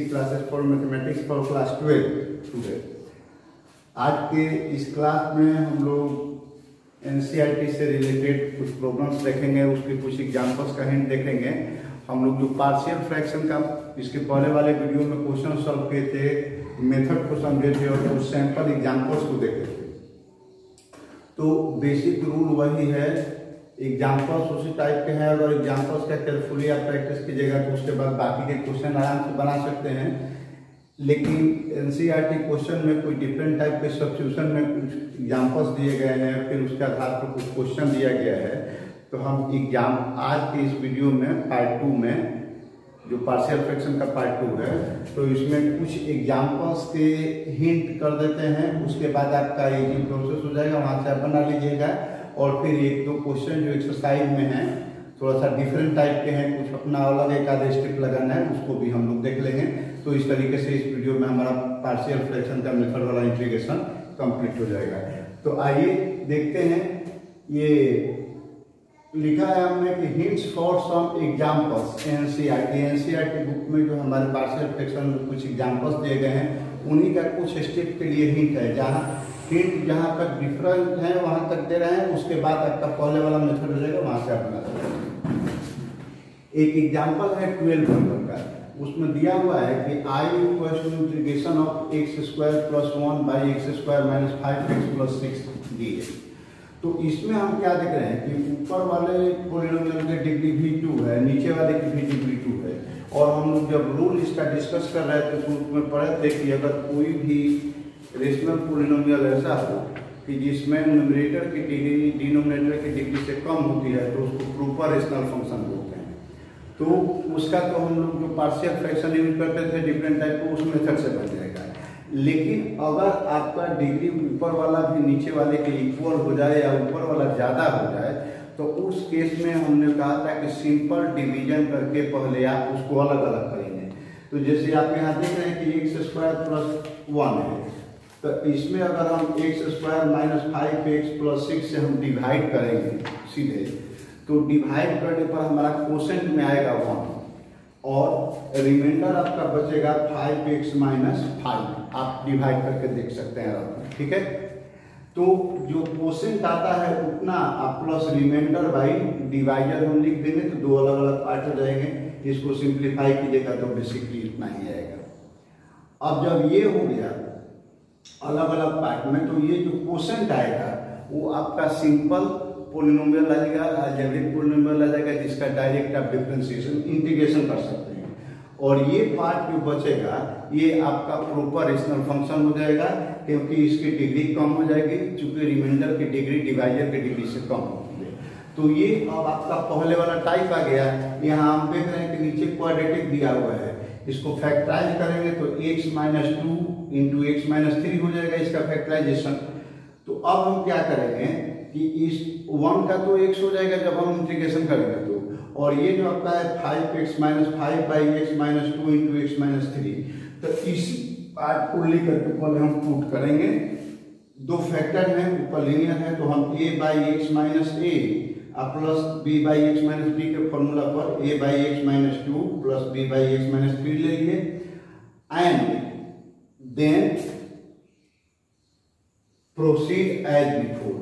Basic classes for mathematics for class 12 student. आज के इस क्लास में हम लोग एनसीईआरटी से रिलेटेड कुछ प्रॉब्लम्स देखेंगे, उसके कुछ एग्जांपल्स का हिंट देखेंगे। हम लोग जो पार्शियल फ्रैक्शन का इसके पहले वाले वीडियो में क्वेश्चन सॉल्व किए थे, मेथड को समझे थे और कुछ सैंपल एग्जांपल्स को देखे थे। तो बेसिक रूल वही है, एग्जांपल्स उसी टाइप के हैं। अगर एग्जांपल्स का केयरफुली आप प्रैक्टिस कीजिएगा तो उसके बाद बाकी के क्वेश्चन आराम से बना सकते हैं। लेकिन एनसीईआरटी क्वेश्चन में कोई डिफरेंट टाइप के सब्स्टिट्यूशन में कुछ एग्जांपल्स दिए गए हैं, फिर उसके आधार पर कुछ क्वेश्चन दिया गया है। तो हम एग्जाम आज के इस वीडियो में पार्ट 2 में जो पार्शियल फ्रैक्शन का पार्ट 2 है, तो इसमें कुछ एग्जांपल्स के हिंट कर देते हैं। उसके बाद आपका इजी प्रोसेस हो जाएगा, वहाँ से आप बना लीजिएगा। और फिर एक दो क्वेश्चन जो एक्सरसाइज में हैं थोड़ा सा डिफरेंट टाइप के हैं, कुछ अपना अलग एक आधे स्टेप लगाना है, उसको भी हम लोग देख लेंगे। तो इस तरीके से इस वीडियो में हमारा पार्शियल फ्रैक्शन का मेथड वाला इंटीग्रेशन कंप्लीट हो जाएगा। तो आइए देखते हैं। ये लिखा है हमने कि hints for some examples NCERT book में जो हमारे पार्शियल फ्रैक्शन में कुछ एग्जांपल्स दिए गए हैं, उन्हीं का कुछ स्टेप के लिए हिंट है। जहाँ तक डिफरेंट है वहाँ तक दे रहे हैं, उसके बाद आपका पहले वाला मेथड हो जाएगा, वहाँ से आप बना सकते हैं। एक एग्जांपल है 12 नंबर का, उसमें दिया हुआ है कि I = integration of x² + 1 / x² - 5x + 6 dx। तो इसमें हम क्या देख रहे हैं कि ऊपर वाले पॉलिनोमियल की डिग्री भी 2 है, नीचे वाले की भी डिग्री 2 है। और हम लोग जब रूल इसका डिस्कस कर रहे थे तो उसमें पढ़े थे कि अगर कोई भी रेशनल पॉलिनोमियल ऐसा हो कि जिसमें न्यूमरेटर की डिग्री डिनोमिनेटर की डिग्री से कम होती है तो उसको प्रॉपर रेशनल फंक्शन बोलते हैं। तो उसका तो हम लोग जो पार्शियल फ्रैक्शन यूज करते थे डिफरेंट टाइप को, उस मेथड से बन जाएगा। लेकिन अगर आपका डिग्री ऊपर वाला भी नीचे वाले के इक्वल हो जाए या ऊपर वाला ज़्यादा हो जाए, तो उस केस में हमने कहा था कि सिंपल डिवीजन करके पहले आप उसको अलग अलग करेंगे। तो जैसे आप यहाँ देख रहे हैं कि x² + 1 है, तो इसमें अगर हम x² - 5x + 6 से हम डिवाइड करेंगे सीधे, तो डिवाइड करने पर हमारा क्वोशेंट में आएगा 1 और रिमाइंडर आपका बचेगा 5x - 5। आप डिवाइड करके देख सकते हैं आराम से, ठीक है। तो जो क्वोशेंट आता है उतना आप प्लस रिमाइंडर बाई डिवाइडर हम लिख देंगे, तो दो अलग अलग पार्ट हो जाएंगे। इसको सिंप्लीफाई कीजिएगा तो बेसिकली इतना ही आएगा। अब जब ये हो गया अलग अलग पार्ट में, तो ये जो क्वोशेंट आएगा वो आपका सिंपल पॉलिनोमियल आ जाएगा, अलजेब्रिक पॉलिनोमियल आ जाएगा, जिसका डायरेक्ट आप डिफरेंशिएशन इंटीग्रेशन कर सकते हैं। और ये पार्ट जो बचेगा ये आपका प्रॉपर रेशनल फंक्शन हो जाएगा, क्योंकि इसकी डिग्री कम हो जाएगी, चूंकि रिमाइंडर की डिग्री डिवाइडर की डिग्री से कम होती है। तो ये अब आपका पहले वाला टाइप आ गया। यहाँ हम देख रहे हैं कि नीचे क्वाड्रेटिक दिया हुआ है, इसको फैक्टराइज करेंगे तो x - 2 × x - 3 हो जाएगा इसका फैक्टराइजेशन। तो अब हम क्या करेंगे कि इस 1 का तो x हो जाएगा जब हम इंटीग्रेशन करेंगे तो, और ये जो आपका है 5x - 5 / x - 2 × x - 3, तो इसी पार्ट को लेकर के पहले हम पुट करेंगे। दो फैक्टर हैं, ऊपर लीनियर है, तो हम a/x - a plus b/x - b के फॉर्मूला पर a/x - 2 प्लस b/x - 3 ले लिए। And then proceed as before.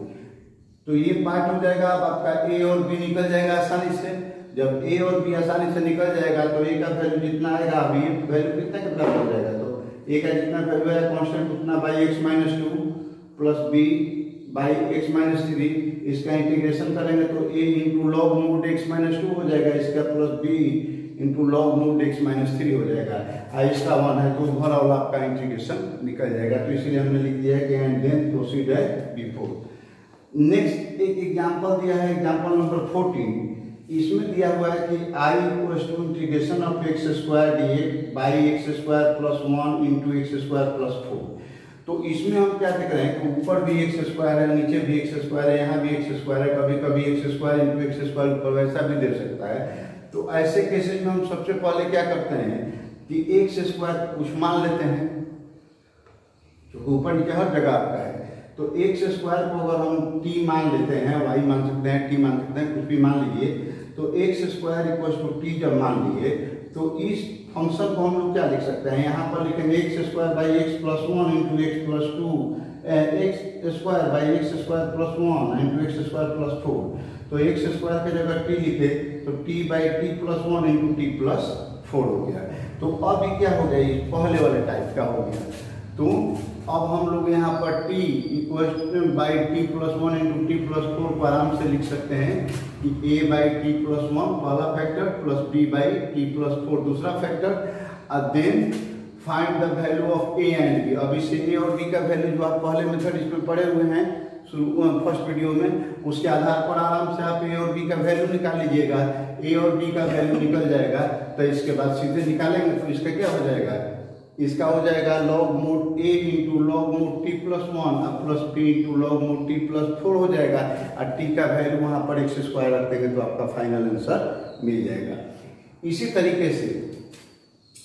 तो ये पार्ट हो जाएगा। अब आपका a और b निकल जाएगा आसानी से। जब a और b आसानी से निकल जाएगा तो a का वैल्यू जितना आएगा, अभी वैल्यू कितना के बराबर हो जाएगा, तो a का जितना वैल्यू है कांस्टेंट उतना x - 2 प्लस b/x - 3, इसका इंटीग्रेशन करेंगे तो a × log mod x - 2 हो जाएगा, इसका plus b × log mod x - 3 हो जाएगा। इसका 1 है तो ओवरऑल आपका इंटीग्रेशन निकल जाएगा। तो इसलिए हमने लिख दिया है कि and then proceed as before. Next एक एग्जांपल दिया है, एग्जांपल नंबर 14। इसमें दिया हुआ है कि I = integration of x² dx / x² + 1 × x² + 4। तो इसमें हम क्या देख रहे हैं कि ऊपर भी x² है, नीचे भी x² है, यहाँ भी x² है, कभी कभी x² × x² ऊपर वैसा भी दे सकता है। तो ऐसे केसेस में हम सबसे पहले क्या करते हैं कि x² कुछ मान लेते हैं, जो ऊपर नीचे हर जगह आपका है। तो x² को अगर हम t मान लेते हैं, y मान सकते हैं, t मान सकते हैं, कुछ भी मान लीजिए। तो x² = t जब मान लिए तो इस फंक्शन को हम लोग क्या लिख सकते हैं, यहाँ पर लिखेंगे x square by x plus one into x plus to, x square by x square plus one into x square plus four. तो एक्स स्क्वायर की जगह टी लिखे तो T by t plus one into t plus four हो गया। तो अब ये क्या हो गया, ये पहले वाले टाइप का हो गया। तो अब हम लोग यहाँ पर t equal by t plus one into t plus four को आराम से लिख सकते हैं कि a by t plus one पहला factor plus b by t plus four दूसरा फैक्टर, और then find the value of a and b। अब इसे a और b का वैल्यू जो आप पहले मेथड इसमें पढ़े हुए हैं फर्स्ट वीडियो में, उसके आधार पर आराम से आप a और b का वैल्यू निकाल लीजिएगा। a और b का वैल्यू निकल जाएगा तो इसके बाद सीधे निकालेंगे तो इसका क्या हो जाएगा, इसका हो जाएगा log mod a into log mod t plus one और plus b into log mod t plus four हो जाएगा, और t का वैल्यू वहां पर एक्स स्क्वायर रख देंगे तो आपका फाइनल आंसर मिल जाएगा। इसी तरीके से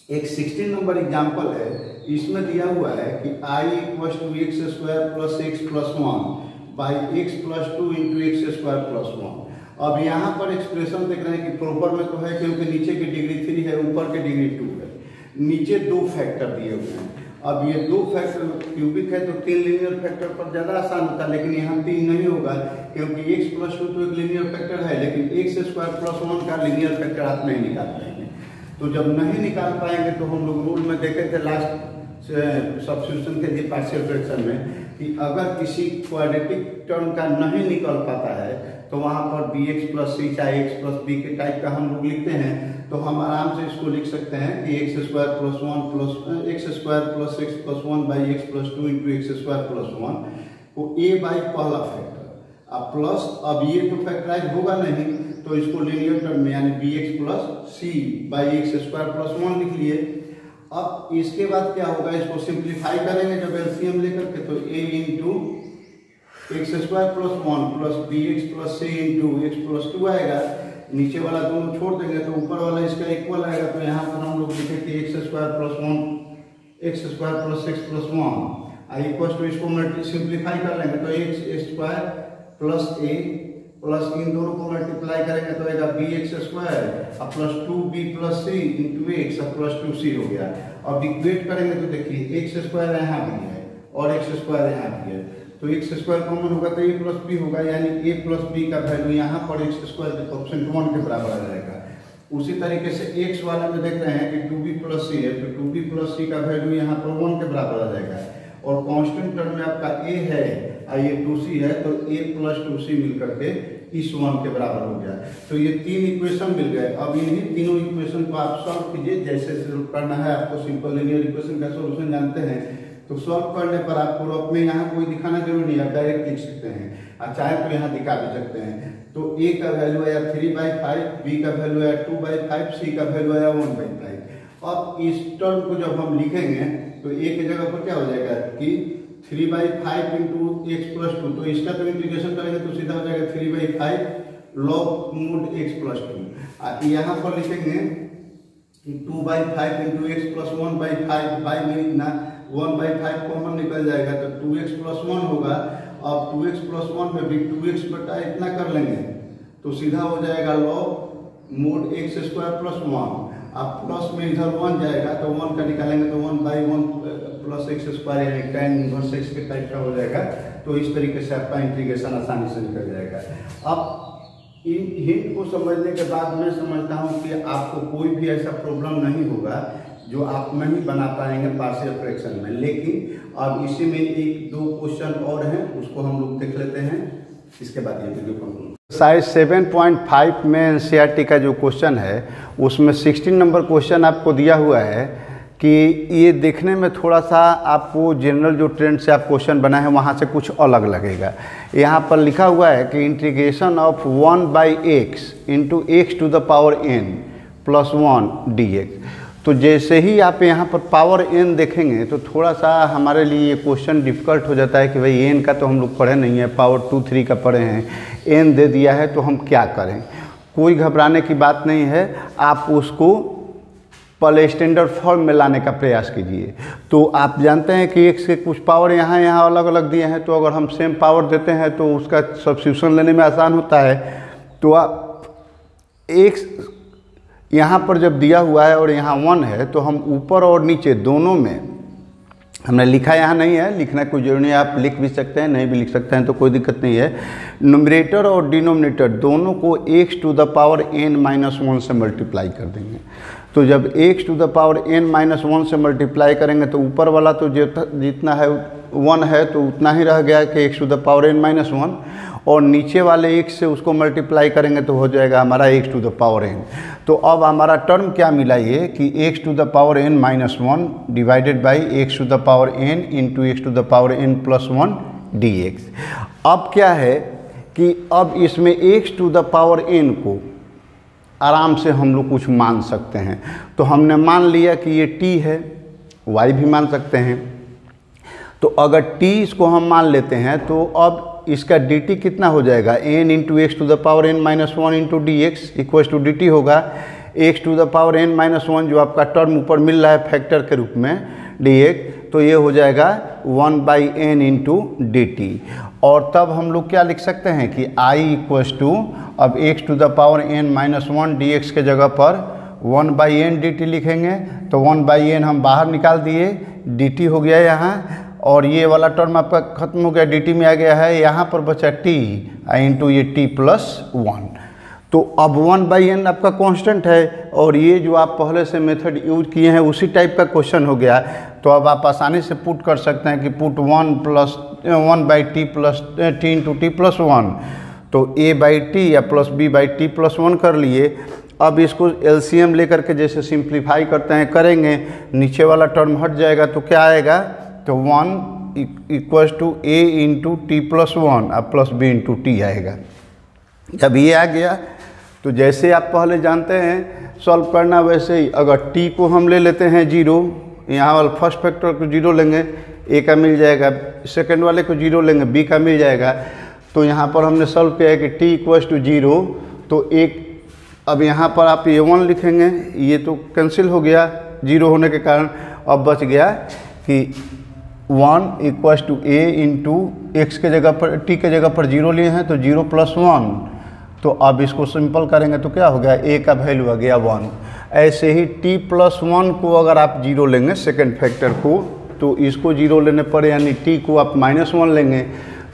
एक 16 नंबर एग्जाम्पल है, इसमें दिया हुआ है कि i equal to x square plus x plus one by x plus two into x square plus one. अब यहाँ पर एक्सप्रेशन देख रहे हैं कि प्रॉपर में तो है क्योंकि नीचे की डिग्री 3 है ऊपर की डिग्री 2 है, नीचे दो फैक्टर दिए हुए हैं। अब ये दो फैक्टर क्यूबिक है तो 3 लीनियर फैक्टर पर ज़्यादा आसान होता है, लेकिन यहाँ 3 नहीं होगा क्योंकि x प्लस टू तो एक लीनियर फैक्टर है, लेकिन एक्स स्क्वायर प्लस वन का लीनियर फैक्टर आप नहीं निकाल पाएंगे। तो जब नहीं निकाल पाएंगे तो हम लोग रूल में देखे थे लास्ट सब्स्टिट्यूशन के लिए पार्शियल फ्रैक्शन में कि अगर किसी क्वाड्रेटिक टर्म का नहीं निकल पाता है तो वहाँ पर बी एक्स प्लस सी चाहे एक्स प्लस बी के टाइप का हम लोग लिखते हैं, तो हम आराम से इसको लिख सकते हैं कि x square plus one plus x square plus x plus one by x plus two into x square plus one को ए बाई पहला फैक्टर, अब प्लस अब ये तो फैक्टराइज होगा नहीं तो इसको लीनियर टर्म में यानी b x plus c by x square plus one लिख लिए। अब इसके बाद क्या होगा, इसको सिंप्लीफाई करेंगे जब एलसीएम लेकर के, तो a into x square plus one plus b x plus c into x plus two आएगा, नीचे वाला दोनों छोड़ देंगे तो ऊपर वाला इसका इक्वल आएगा। तो यहाँ पर हम लोग लिखे कि x square plus one x square plus x plus one equal to इसको सिंप्लीफाई कर लेंगे तो x square plus a plus इन दोनों को मल्टीप्लाई करेंगे तो आएगा बी एक्स स्क्वायर और plus two b plus c into x और प्लस टू सी हो गया। अब इक्वेट करेंगे तो देखिए एक्स स्क्वायर यहाँ भी है और एक्स स्क्वायर यहाँ भी है, तो एक्स स्क्वायर कॉमन होगा तो ए प्लस बी होगा, यानी ए प्लस बी का वैल्यू यहाँ पर एक्स स्क्वायर के ऑप्शन 1 के बराबर आ जाएगा। उसी तरीके से एक्स वाले में देख रहे हैं कि 2b प्लस सी है तो 2b प्लस सी का वैल्यू यहाँ पर 1 के बराबर आ जाएगा, और कांस्टेंट टर्म में आपका a है और ये 2c है तो a प्लस 2c मिल करके इस 1 के बराबर हो गया। तो ये 3 इक्वेशन मिल गए। अब इन्हीं तीनों इक्वेशन को आप सॉल्व कीजिए, जैसे करना है आपको सिंपल लीनियर इक्वेशन का सॉल्यूशन जानते हैं तो सॉल्व करने पर आपको रफ में यहाँ कोई दिखाना जरूरी नहीं, आप डायरेक्ट लिख सकते हैं और चाहे तो यहाँ दिखा भी सकते हैं। तो a का वैल्यू आया 3/5, b का वैल्यू आया 2/5, c का वैल्यू आया 1/5। अब इस टर्म को जब हम लिखेंगे तो a की जगह पर क्या हो जाएगा कि 3/5 इंटू एक्स प्लस टू, तो इसका तो इंटीग्रेशन करेंगे तो सीधा हो जाएगा 3/5 log mode x plus to. यहाँ पर लिखेंगे कि 2/5 इंटू एक्स प्लस 1/5 बाई में इतना 1/5 कॉमन निकल जाएगा तो 2x प्लस 1 होगा। अब 2x प्लस 1 में भी 2x बटा इतना कर लेंगे तो सीधा हो जाएगा log mode x square plus 1। अब प्लस में इधर 1 जाएगा तो 1 का निकालेंगे तो 1/1 प्लस एक्स स्क्वायर यानी tan इनवर्स x के टाइप का हो जाएगा। तो इस तरीके से आपका इंटीग्रेशन आसानी से निकल जाएगा। अब इन हिंट को समझने के बाद मैं समझता हूँ कि आपको कोई भी ऐसा प्रॉब्लम नहीं होगा जो आप नहीं बना पाएंगे पार्शियल फ्रैक्शन में। लेकिन अब इसी में 1-2 क्वेश्चन और हैं, उसको हम लोग देख लेते हैं, इसके बाद ये वीडियो कंक्लूड। साइज 7.5 में एनसीईआरटी का जो क्वेश्चन है उसमें 16 नंबर क्वेश्चन आपको दिया हुआ है कि ये देखने में थोड़ा सा आपको जनरल जो ट्रेंड से आप क्वेश्चन बनाए हैं वहाँ से कुछ अलग लगेगा। यहाँ पर लिखा हुआ है कि integration of 1/x into x to the power n plus 1 dx। तो जैसे ही आप यहाँ पर पावर n देखेंगे तो थोड़ा सा हमारे लिए ये क्वेश्चन डिफ़िकल्ट हो जाता है कि भाई n का तो हम लोग पढ़े नहीं है, पावर 2-3 का पढ़े हैं, n दे दिया है तो हम क्या करें। कोई घबराने की बात नहीं है, आप उसको पहले स्टैंडर्ड फॉर्म में लाने का प्रयास कीजिए। तो आप जानते हैं कि x के कुछ पावर यहाँ अलग अलग दिए हैं, तो अगर हम सेम पावर देते हैं तो उसका सब्स्टिट्यूशन लेने में आसान होता है। तो आप x यहाँ पर जब दिया हुआ है और यहाँ 1 है तो हम ऊपर और नीचे दोनों में, हमने लिखा यहाँ नहीं है, लिखना कोई जरूरी नहीं है, आप लिख भी सकते हैं, नहीं भी लिख सकते हैं तो कोई दिक्कत नहीं है। न्यूमरेटर और डिनोमिनेटर दोनों को x to the power n-1 से मल्टीप्लाई कर देंगे। तो जब x to the power n-1 से मल्टीप्लाई करेंगे तो ऊपर वाला तो जितना है 1 है तो उतना ही रह गया कि x to the power n-1, और नीचे वाले x से उसको मल्टीप्लाई करेंगे तो हो जाएगा हमारा x to the power n। तो अब हमारा टर्म क्या मिला ये कि x to the power n-1 divided by x to the power n into x to the power n+1 dx। अब क्या है कि अब इसमें x to the power n को आराम से हम लोग कुछ मान सकते हैं। तो हमने मान लिया कि ये t है, y भी मान सकते हैं। तो अगर t इसको हम मान लेते हैं तो अब इसका dt कितना हो जाएगा, n into x to the power n-1 into d x equals to dt होगा x to the power n-1 जो आपका टर्म ऊपर मिल रहा है फैक्टर के रूप में dx, तो ये हो जाएगा 1/n इंटू dt। और तब हम लोग क्या लिख सकते हैं कि i इक्वल्स टू, अब x to the power n-1 dx के जगह पर 1/n dt लिखेंगे। तो 1/n हम बाहर निकाल दिए, dt हो गया यहाँ, और ये वाला टर्म आपका खत्म हो गया, dt में आ गया है, यहाँ पर बचा t इंटू ये t+1। तो अब 1/n आपका कांस्टेंट है, और ये जो आप पहले से मेथड यूज किए हैं उसी टाइप का क्वेश्चन हो गया। तो अब आप आसानी से पुट कर सकते हैं कि put 1/t plus t into t+1, तो a/t या प्लस b/t+1 कर लिए। अब इसको एलसीएम लेकर के जैसे सिंप्लीफाई करते हैं करेंगे, नीचे वाला टर्म हट जाएगा तो क्या आएगा, तो 1 equals to a into t+1 और प्लस b इंटू t आएगा। जब ये आ गया तो जैसे आप पहले जानते हैं सॉल्व करना, वैसे ही अगर t को हम ले लेते हैं 0, यहाँ वाला फर्स्ट फैक्टर को 0 लेंगे, a का मिल जाएगा, सेकंड वाले को 0 लेंगे, b का मिल जाएगा। तो यहाँ पर हमने सॉल्व किया है कि t इक्वल्स टू 0, तो एक, अब यहाँ पर आप ये 1 लिखेंगे, ये तो कैंसिल हो गया 0 होने के कारण। अब बच गया कि 1 equals to a into x के जगह पर, t के जगह पर 0 लिए हैं तो 0+1। तो अब इसको सिंपल करेंगे तो क्या हो गया, a का वैल्यू आ गया 1। ऐसे ही t+1 को अगर आप 0 लेंगे सेकंड फैक्टर को, तो इसको 0 लेने पर यानी t को आप -1 लेंगे,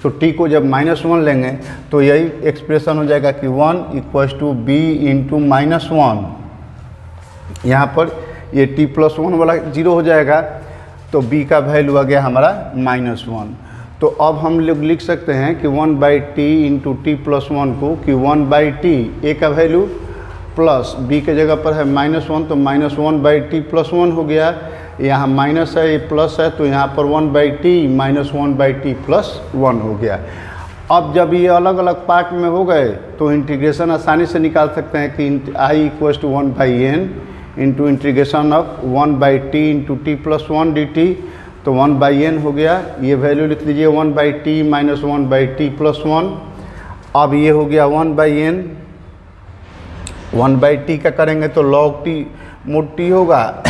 तो t को जब -1 लेंगे तो यही एक्सप्रेशन हो जाएगा कि 1 इक्वल्स टू b इंटू -1। यहाँ पर ये t+1 वाला 0 हो जाएगा, तो b का वैल्यू आ गया हमारा -1। तो अब हम लोग लिख सकते हैं कि 1/t इंटू t+1 को कि 1/t, a का वैल्यू प्लस b के जगह पर है -1, तो -1/t+1 हो गया। यहाँ माइनस है, ये प्लस है, तो यहाँ पर 1/t -1/t+1 हो गया। अब जब ये अलग अलग पार्ट में हो गए तो इंटीग्रेशन आसानी से निकाल सकते हैं कि i equals to 1/n into integration of 1/t into t+1 dt, तो 1/n हो गया। ये वैल्यू लिख लीजिए 1/t -1/t+1। अब ये हो गया 1/n, 1/t का करेंगे तो log t मोड t होगा,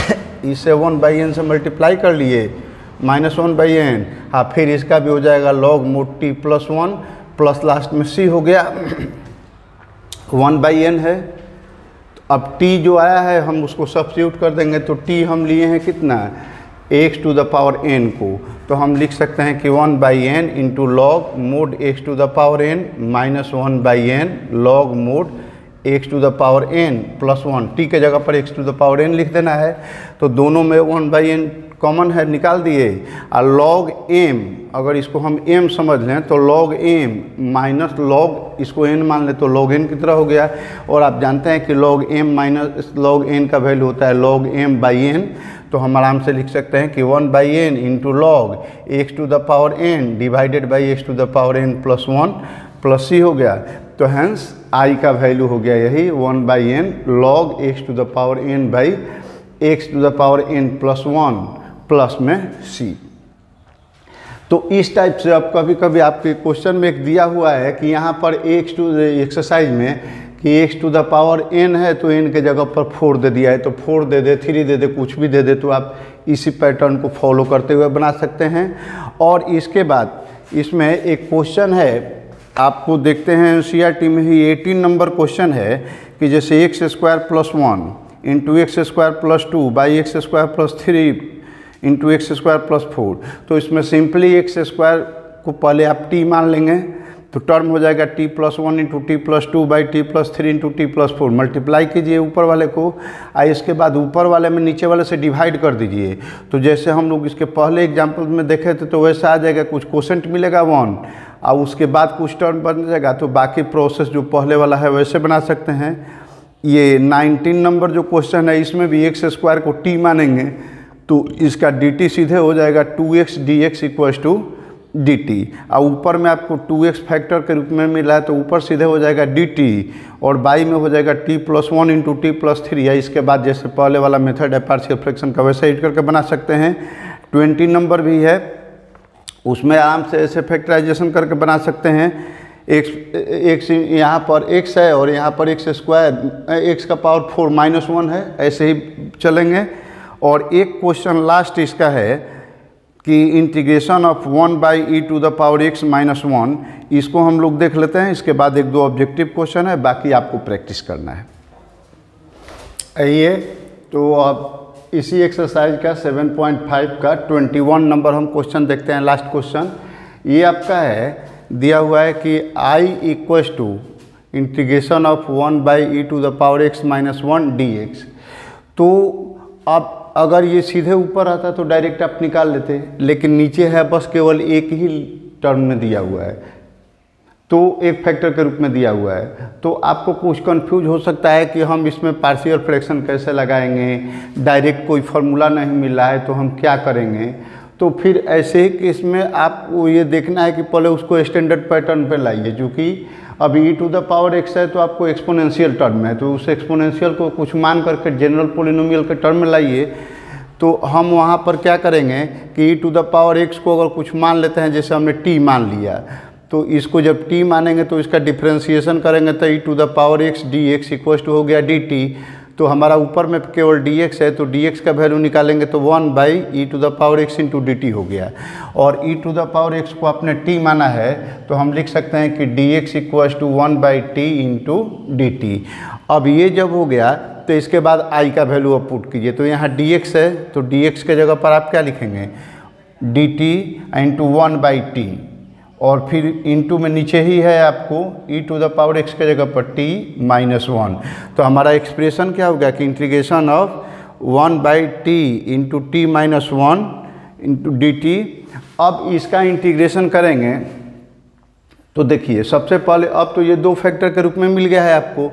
इसे 1/n से मल्टीप्लाई कर लिए -1/n, हाँ फिर इसका भी हो जाएगा log mode t+1 plus last में c हो गया 1/n है। अब t जो आया है हम उसको सब्स्टिट्यूट कर देंगे, तो t हम लिए हैं कितना, x to the power n को, तो हम लिख सकते हैं कि 1/n into log mod x to the power n -1/n log mod x to the power n +1, t के जगह पर x to the power n लिख देना है। तो दोनों में 1/n कॉमन है, निकाल दिए। और लॉग m, अगर इसको हम m समझ लें तो लॉग m माइनस लॉग, इसको n मान ले तो लॉग n की तरह हो गया। और आप जानते हैं कि log m minus log n का वैल्यू होता है लॉग m/n, तो हम आराम से लिख सकते हैं कि 1/n into log x to the power n divided by x to the power n +1 plus c हो गया। तो हैंस i का वैल्यू हो गया यही 1/n log x to the power n by x to the power n +1 plus में c। तो इस टाइप से अब कभी कभी आपके क्वेश्चन में एक दिया हुआ है कि यहाँ पर x टू एक्सरसाइज में कि x to the power n है तो n के जगह पर 4 दे दिया है, तो 4 दे दे, 3 दे दे, कुछ भी दे दे, तो आप इसी पैटर्न को फॉलो करते हुए बना सकते हैं। और इसके बाद इसमें एक क्वेश्चन है, आपको देखते हैं एनसीईआरटी में ही 18 नंबर क्वेश्चन है कि जैसे x square plus 1 into x square plus 2 by x square plus 3 into x square plus 4, तो इसमें सिंपली एक्स स्क्वायर को पहले आप टी मान लेंगे तो टर्म हो जाएगा T plus 1 into t plus 2 by t plus 3 into t plus 4। Multiply कीजिए ऊपर वाले को और इसके बाद ऊपर वाले में नीचे वाले से डिवाइड कर दीजिए। तो जैसे हम लोग इसके पहले एग्जाम्पल में देखे थे तो वैसा आ जाएगा, कुछ क्वोशेंट मिलेगा 1 और उसके बाद कुछ टर्म बन जाएगा। तो बाकी प्रोसेस जो पहले वाला है वैसे बना सकते हैं। ये 19 नंबर जो क्वेश्चन है इसमें भी एक्स स्क्वायर को टी मानेंगे तो इसका dt सीधे हो जाएगा 2x dx equals to dt, और ऊपर में आपको 2x फैक्टर के रूप में मिला है तो ऊपर सीधे हो जाएगा dt और बाई में हो जाएगा t plus 1 into t plus 3 है। इसके बाद जैसे पहले वाला मेथड है पार्शियल फ्रैक्शन का वैसे एड करके बना सकते हैं। 20 नंबर भी है, उसमें आराम से ऐसे फैक्टराइजेशन करके बना सकते हैं। एक्स यहाँ पर x है और यहाँ पर एक्स स्क्वायर x का पावर 4 माइनस 1 है, ऐसे ही चलेंगे। और एक क्वेश्चन लास्ट इसका है कि integration of 1 by e to the power x minus 1, इसको हम लोग देख लेते हैं। इसके बाद एक दो ऑब्जेक्टिव क्वेश्चन है, बाकी आपको प्रैक्टिस करना है। आइए तो अब इसी एक्सरसाइज का 7.5 का 21 नंबर हम क्वेश्चन देखते हैं। लास्ट क्वेश्चन ये आपका है, दिया हुआ है कि i equals to integration of 1 by e to the power x minus 1 dx। तो अब अगर ये सीधे ऊपर आता तो डायरेक्ट आप निकाल लेते, लेकिन नीचे है बस केवल एक ही टर्म में दिया हुआ है, तो एक फैक्टर के रूप में दिया हुआ है। तो आपको कुछ कंफ्यूज हो सकता है कि हम इसमें पार्शियल फ्रैक्शन कैसे लगाएंगे, डायरेक्ट कोई फार्मूला नहीं मिल रहा है तो हम क्या करेंगे। तो फिर ऐसे ही केस में आपको ये देखना है कि पहले उसको स्टैंडर्ड पैटर्न पे लाइए, जो कि अब e to the power x है तो आपको एक्सपोनेंशियल टर्म है, तो उस एक्सपोनेंशियल को कुछ मान करके जनरल पोलिनोमियल के टर्म में लाइए। तो हम वहाँ पर क्या करेंगे कि e to the power x को अगर कुछ मान लेते हैं, जैसे हमने t मान लिया, तो इसको जब t मानेंगे तो इसका डिफ्रेंशिएशन करेंगे तो e to the power x dx equals to हो गया dt। तो हमारा ऊपर में केवल dx है तो dx का वैल्यू निकालेंगे तो 1 by e to the power x into d t हो गया। और e to the power x को आपने t माना है तो हम लिख सकते हैं कि dx equals to 1 by t into d t. अब ये जब हो गया तो इसके बाद i का वैल्यू आप पुट कीजिए, तो यहाँ dx है तो dx के जगह पर आप क्या लिखेंगे dt इंटू 1 बाई टी, और फिर इंटू में नीचे ही है आपको e to the power x के जगह पर t माइनस 1। तो हमारा एक्सप्रेशन क्या हो गया कि integration of 1 by t into t minus 1 into d t. अब इसका इंटीग्रेशन करेंगे तो देखिए सबसे पहले अब तो ये दो फैक्टर के रूप में मिल गया है आपको,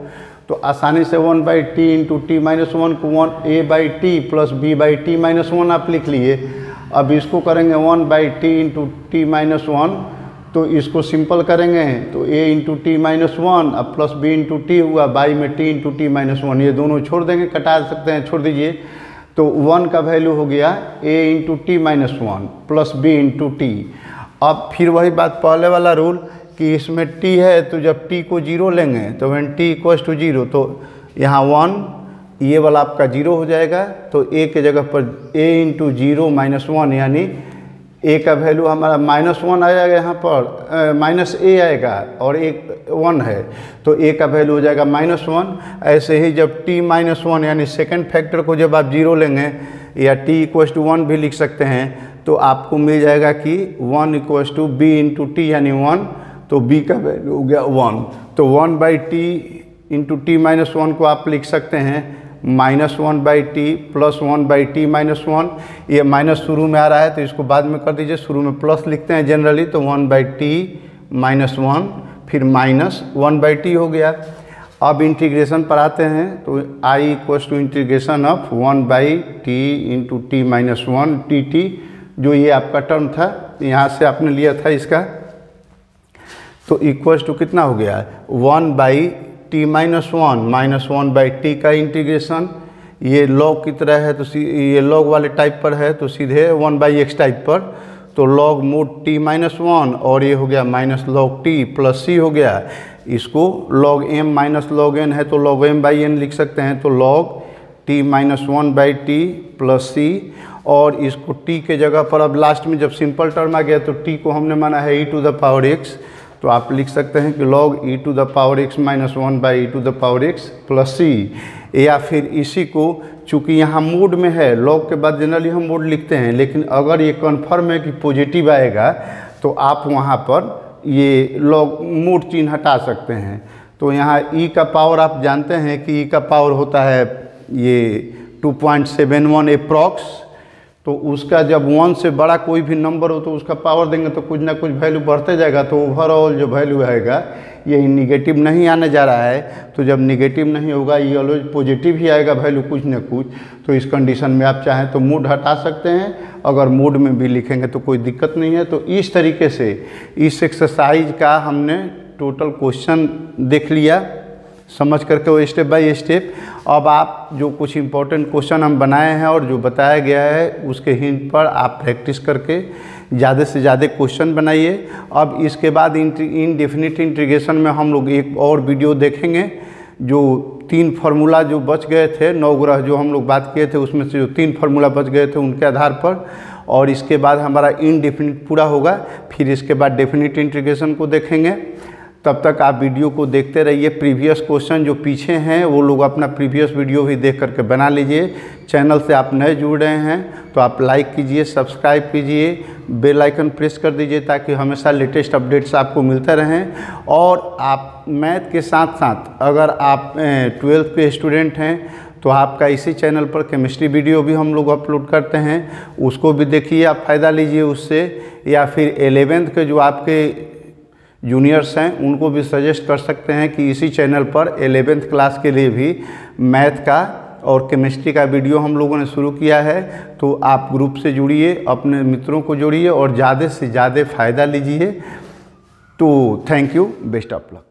तो आसानी से 1 by t into t minus 1 को 1 a by t plus b by T minus 1 आप लिख लिए। अब इसको करेंगे 1 by t into t minus 1, तो इसको सिंपल करेंगे तो a इंटू टी माइनस 1 अब प्लस b इंटू टी हुआ, बाई में t इंटू टी माइनस 1, ये दोनों छोड़ देंगे, कटा सकते हैं, छोड़ दीजिए। तो 1 का वैल्यू हो गया a into t minus 1 plus b into T. अब फिर वही बात पहले वाला रूल कि इसमें t है तो जब t को 0 लेंगे तो when t इक्वल्स टू 0 तो यहाँ 1 ये वाला आपका 0 हो जाएगा, तो a के जगह पर a इंटू 0 माइनस 1 यानी a का वैल्यू हमारा माइनस 1 आएगा, यहाँ पर माइनस a आएगा और एक 1 है तो a का वैल्यू हो जाएगा माइनस 1। ऐसे ही जब t माइनस 1 यानी सेकेंड फैक्टर को जब आप 0 लेंगे या t इक्वल्स टू 1 भी लिख सकते हैं तो आपको मिल जाएगा कि 1 equals to b into t यानी 1, तो b का वैल्यू हो गया 1। तो 1 by t into t minus 1 को आप लिख सकते हैं minus 1 by t plus 1 by T minus 1। ये माइनस शुरू में आ रहा है तो इसको बाद में कर दीजिए, शुरू में प्लस लिखते हैं जनरली, तो 1 बाई टी माइनस 1 फिर माइनस 1 बाई टी हो गया। अब इंटीग्रेशन पर आते हैं तो i equals to integration of 1 by t into t minus 1 t t, जो ये आपका टर्म था यहाँ से आपने लिया था इसका, तो इक्वल्स टू कितना हो गया 1 by T minus 1 by T का इंटीग्रेशन। ये लॉग की तरह है तो ये लॉग वाले टाइप पर है तो सीधे 1 बाई एक्स टाइप पर, तो लॉग मोड टी माइनस 1 और ये हो गया minus log t plus c हो गया। इसको log m minus log n है तो लॉग एम बाई एन लिख सकते हैं, तो log t minus 1 by t plus C. और इसको t के जगह पर अब लास्ट में जब सिंपल टर्म आ गया तो t को हमने माना है e to the power x, तो आप लिख सकते हैं कि log e to the power x minus 1 by e to the power x plus c, या फिर इसी को, चूँकि यहाँ मोड में है, log के बाद जनरली हम मोड लिखते हैं, लेकिन अगर ये कन्फर्म है कि पॉजिटिव आएगा तो आप वहाँ पर ये log मोड चिन्ह हटा सकते हैं। तो यहाँ e का पावर आप जानते हैं कि e का पावर होता है ये 2.71 अप्रॉक्स, तो उसका जब 1 से बड़ा कोई भी नंबर हो तो उसका पावर देंगे तो कुछ ना कुछ वैल्यू बढ़ते जाएगा। तो ओवरऑल जो वैल्यू आएगा ये निगेटिव नहीं आने जा रहा है, तो जब निगेटिव नहीं होगा ये ऑलवेज पॉजिटिव ही आएगा वैल्यू कुछ ना कुछ। तो इस कंडीशन में आप चाहें तो मोड हटा सकते हैं, अगर मोड में भी लिखेंगे तो कोई दिक्कत नहीं है। तो इस तरीके से इस एक्सरसाइज का हमने टोटल क्वेश्चन देख लिया, समझ करके वो स्टेप बाय स्टेप। अब आप जो कुछ इम्पोर्टेंट क्वेश्चन हम बनाए हैं और जो बताया गया है उसके हिंट पर आप प्रैक्टिस करके ज़्यादा से ज़्यादा क्वेश्चन बनाइए। अब इसके बाद इनडेफिनिट इंटीग्रेशन में हम लोग एक और वीडियो देखेंगे। जो 3 फार्मूला जो बच गए थे, 9 ग्रह जो हम लोग बात किए थे उसमें से जो 3 फार्मूला बच गए थे उनके आधार पर, और इसके बाद हमारा इनडेफिनिट पूरा होगा। फिर इसके बाद डेफिनिट इंटीग्रेशन को देखेंगे। तब तक आप वीडियो को देखते रहिए। प्रीवियस क्वेश्चन जो पीछे हैं वो लोग अपना प्रीवियस वीडियो भी देख करके बना लीजिए। चैनल से आप नए जुड़ रहे हैं तो आप लाइक कीजिए, सब्सक्राइब कीजिए, बेल आइकन प्रेस कर दीजिए ताकि हमेशा लेटेस्ट अपडेट्स आपको मिलते रहें। और आप मैथ के साथ साथ अगर आप 12th के स्टूडेंट हैं तो आपका इसी चैनल पर केमिस्ट्री वीडियो भी हम लोग अपलोड करते हैं, उसको भी देखिए, आप फ़ायदा लीजिए उससे। या फिर 11th के जो आपके जूनियर्स हैं उनको भी सजेस्ट कर सकते हैं कि इसी चैनल पर 11th क्लास के लिए भी मैथ का और केमिस्ट्री का वीडियो हम लोगों ने शुरू किया है। तो आप ग्रुप से जुड़िए, अपने मित्रों को जोड़िए और ज़्यादा से ज़्यादा फ़ायदा लीजिए। तो thank you, best of luck.